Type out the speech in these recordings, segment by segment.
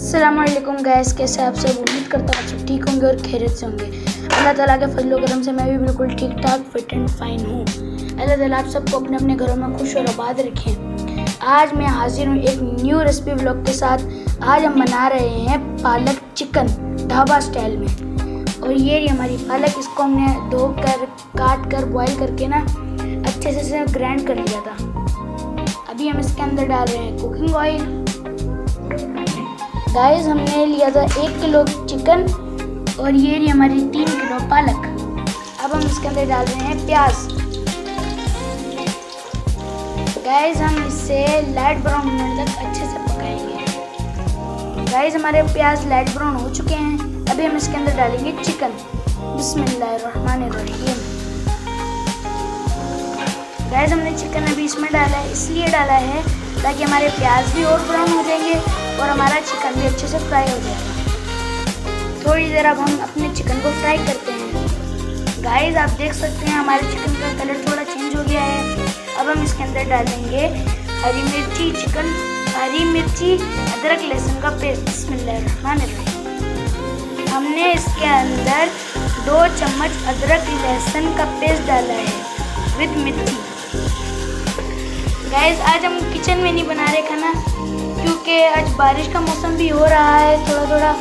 अस्सलामुअलैकुम गैस, कैसे आप सब? उम्मीद करता हूँ आप सब ठीक होंगे और खैरियत से होंगे। अल्लाह ताला के फजल करम से मैं भी बिल्कुल ठीक ठाक फिट एंड फाइन हूँ। अल्लाह ताला आप सबको अपने अपने घरों में खुश और आबाद रखें। आज मैं हाजिर हूँ एक न्यू रेसिपी व्लॉग के साथ। आज हम बना रहे हैं पालक चिकन ढाबा स्टाइल में। और ये रही हमारी पालक, इसको हमने धोकर काट कर बॉयल करके ना अच्छे से ग्राइंड कर लिया था। अभी हम इसके अंदर डाल रहे हैं कुकिंग ऑयल। गाइस, हमने लिया था 1 किलो चिकन और ये रही हमारी 3 किलो पालक। अब हम इसके अंदर डाल रहे हैं प्याज। गाइस, हम इसे लाइट ब्राउन होने तक अच्छे से पकाएंगे। गाइस, हमारे प्याज लाइट ब्राउन हो चुके हैं। अभी हम इसके अंदर डालेंगे चिकन। बिस्मिल्लाहिर्रहमानिर्रहीम। गाइस, हमने चिकन अभी इसमें डाला है, इसलिए डाला है ताकि हमारे प्याज भी और ब्राउन हो जाएंगे और हमारा चिकन भी अच्छे से फ्राई हो जाएगा। थोड़ी देर अब हम अपने चिकन को फ्राई करते हैं। गाइस, आप देख सकते हैं हमारे चिकन का कलर थोड़ा चेंज हो गया है। अब हम इसके अंदर डालेंगे हरी मिर्ची, अदरक लहसुन का पेस्ट। बिस्मिल्लाहिर्रहमानिर्रहीम। हमने इसके अंदर 2 चम्मच अदरक लहसुन का पेस्ट डाला है विद मिर्ची। गाइस, आज हम किचन में नहीं बना रहे खाना, क्योंकि आज बारिश का मौसम भी हो रहा है थोड़ा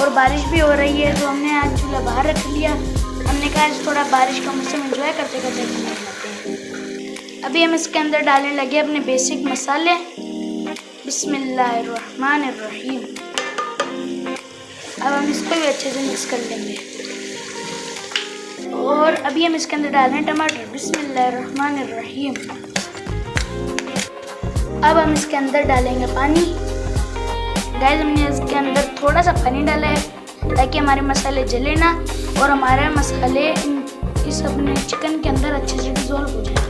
और बारिश भी हो रही है, तो हमने आज चूल्हा बाहर रख लिया। हमने कहा आज थोड़ा बारिश का मौसम एंजॉय करते करते खाना बनाते हैं। अभी हम इसके अंदर डालने लगे अपने बेसिक मसाले। बिस्मिल्लाहिर्रहमानिर्रहीम। अब हम इसको भी अच्छे से मिक्स कर लेंगे। और अभी हम इसके अंदर डाल रहे हैं टमाटर। बिस्मिल्लाहिर्रहमानिर्रहीम। अब हम इसके अंदर डालेंगे पानी। गाइस, हमने इसके अंदर थोड़ा सा पानी डाला है ताकि हमारे मसाले जले ना और हमारे मसाले इस अपने चिकन के अंदर अच्छे से डिज़ोल्व हो जाए।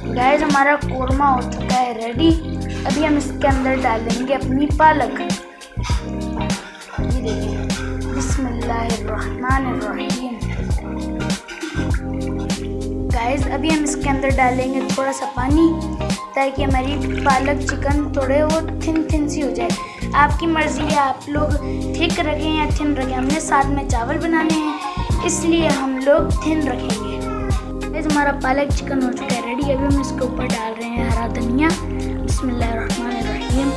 गाइस, हमारा कोरमा हो चुका है रेडी। अभी हम इसके अंदर डालेंगे अपनी पालक। ये देखिए, बिस्मिल्लाहिर्रहमानिर्रहीम। गाइस, अभी हम इसके अंदर डालेंगे थोड़ा सा पानी ताकि हमारी पालक चिकन थोड़े वो थिन सी हो जाए। आपकी मर्जी है, आप लोग थिक रखें या थिन रखें। हमने साथ में चावल बनाने हैं, इसलिए हम लोग थिन रखेंगे। हमारा पालक चिकन हो चुका है रेडी। अभी हम इसके ऊपर डाल रहे हैं हरा धनिया। बिस्मिल्लाहिर्रहमानिर्रहीम।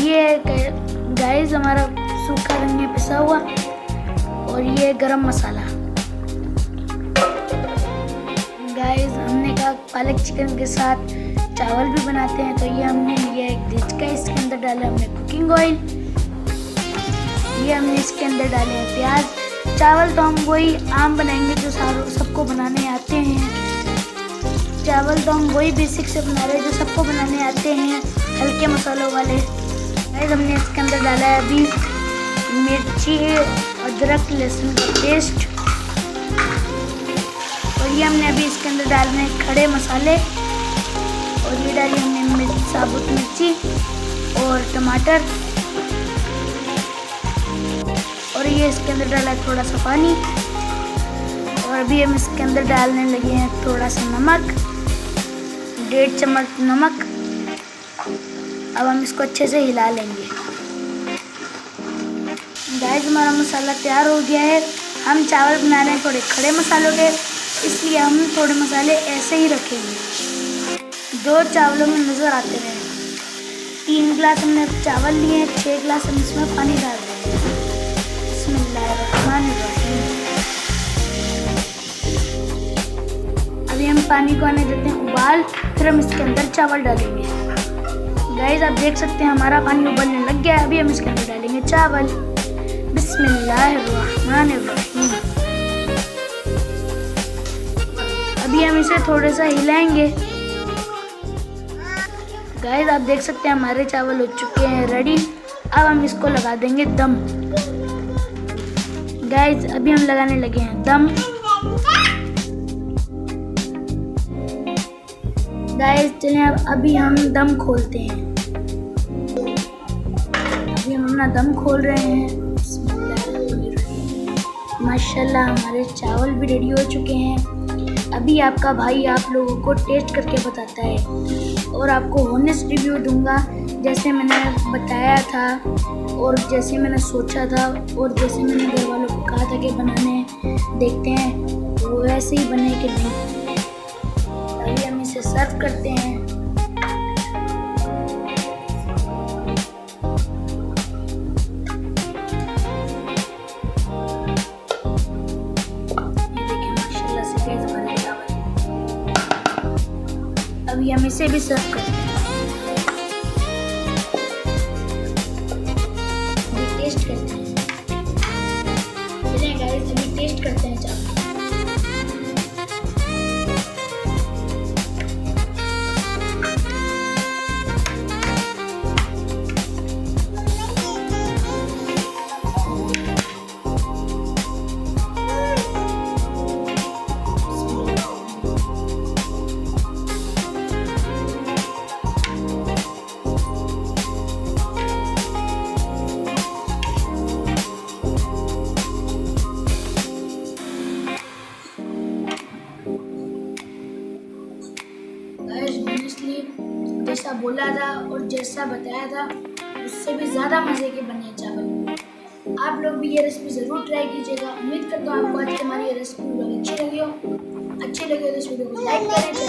ये गाइस हमारा सूखा धनिया पिसा हुआ और ये गरम मसाला। गाइस, हमने कहा पालक चिकन के साथ चावल भी बनाते हैं, तो ये हमने लिया एक देचका। इसके अंदर डाला हमने कुकिंग ऑयल। ये हमने इसके अंदर डाले हैं प्याज। चावल तो हम वही आम बनाएंगे जो सबको बनाने आते हैं। चावल तो हम वही बेसिक से बना रहे हैं जो सबको बनाने आते हैं, हल्के मसालों वाले। गाइस, हमने इसके अंदर डाला है अभी मिर्ची, अदरक लहसुन का पेस्ट। और ये हमने अभी इसके अंदर डालने हैं खड़े मसाले। और ये डाली हमने साबुत मिर्ची और टमाटर। और ये इसके अंदर डाला है थोड़ा सा पानी। और अभी हम इसके अंदर डालने लगे हैं थोड़ा सा नमक, 1.5 चम्मच नमक। अब हम इसको अच्छे से हिला लेंगे। गाइस, हमारा मसाला तैयार हो गया है। हम चावल बना रहे हैं थोड़े खड़े मसालों के, इसलिए हम थोड़े मसाले ऐसे ही रखेंगे 2 चावलों में नज़र आते रहे। 3 गिलास हमने चावल लिए हैं, 6 गिलास हम इसमें पानी डाल रहे हैं। अभी हम पानी को आने देते हैं उबाल, फिर हम इसके अंदर चावल डालेंगे। गाइस, आप देख सकते हैं हमारा पानी उबलने लग गया है। अभी हम इसके अंदर डालेंगे चावल। बिस्मिल्लाहिर्रहमानिर्रहीम। अभी हम इसे थोड़ा सा हिलाएंगे। गाइस, आप देख सकते हैं हमारे चावल हो चुके हैं रेडी। अब हम इसको लगा देंगे दम। गाइस, अभी हम लगाने लगे हैं दम। गाइस चलिए अब अभी हम दम खोलते हैं। अभी हम अपना दम खोल रहे हैं। माशाल्लाह हमारे चावल भी रेडी हो चुके हैं। अभी आपका भाई आप लोगों को टेस्ट करके बताता है और आपको होनेस्ट रिव्यू दूंगा, जैसे मैंने बताया था और जैसे मैंने सोचा था और जैसे मैंने घर वालों को कहा था कि बनाने, देखते हैं वो वैसे ही बने कि नहीं। अभी हम इसे सर्व करते हैं। अभी हम इसे भी सर्व करते हैं। अभी टेस्ट करते हैं। चलिए गाइस अभी टेस्ट करते हैं चावल। जैसा बोला था और जैसा बताया था उससे भी ज़्यादा मज़े के बने चावल। आप लोग भी ये रेसिपी ज़रूर ट्राई कीजिएगा। उम्मीद करता हूँ आपको आज की हमारी ये रेसिपी अच्छी लगी हो। अच्छी लगी हो तो इस वीडियो को लाइक करें।